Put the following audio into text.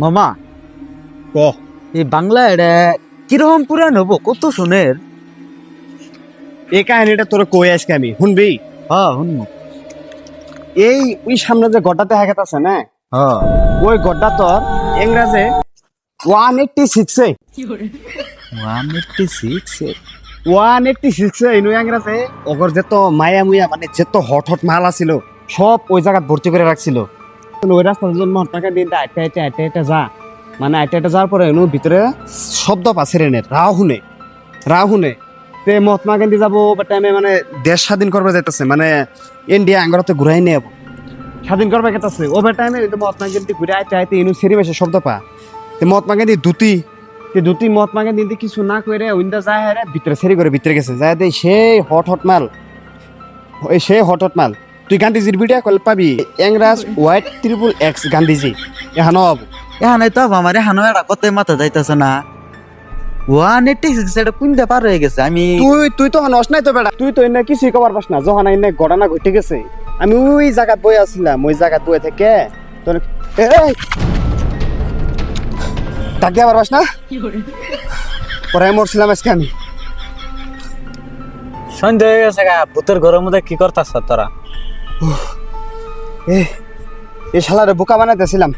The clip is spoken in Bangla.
মামা ক এই বাংলা এটা কিরকম পুরান হবো কত শোনের? এই কাহিনীটা তোর কই আজকে আমি শুনবি। হ্যাঁ শুনবো। এই ওই সামনে যে গড্ডাতে হাকাত আছে না, হ্যাঁ ওই গড্ডা তোর ইংরাজে 186 186 186 ইনু ইংরাজে ওগর যে তো মায়া মুয়া মানে যে তো হট হট মাল আছিল সব ওই জায়গাত ভর্তি করে রাখছিল। ওই রাস্তার জন্য মহাত্মাকে দিন আইটা যা মানে আইটা যাওয়ার পরে এনু ভিতরে শব্দ পাচ্ছে রেনের রাও শুনে তে মহাত্মা গান্ধী যাবো বা টাইমে মানে দেশ স্বাধীন করবে যাইতেছে মানে ইন্ডিয়া আঙ্গরাতে ঘুরাই নিয়ে যাবো স্বাধীন করবে গেতেছে ওভার টাইমে মহাত্মা গান্ধী ঘুরে আইতে ইনু সেরি বেশি শব্দ পা তে মহাত্মা গান্ধী দুটি মহাত্মা গান্ধী কিছু না করে উইন্দা যায় হ্যাঁ ভিতরে সেরি করে ভিতরে গেছে যায় দে সেই হট মাল ওই সেই হট মাল তুই গান্ধীজির ভিডিও কল পাবি ইংরাজ হোয়াইট XXX গান্ধীজি এখানো হবো এখানে তো আমার এখানে এটা কত মাথা যাইতেছে না। 186 এটা কুইন্দা পার হয়ে গেছে আমি। তুই তো হনস নাই তো বেটা তুই তো এনে কিছুই কবার পাস না যখন এনে ঘটনা ঘটে গেছে আমি ওই জায়গাত বই আসছিলাম ওই জায়গাত বই থেকে তোর এই ডাক দিয়ে আবার পাস না পরে মরছিলাম আজকে আমি সন্ধ্যা হয়ে গেছে গা ভূতের ঘরের মধ্যে কি করতাছ তোরা? এই শালারে বোকা বানাইতেছিলাম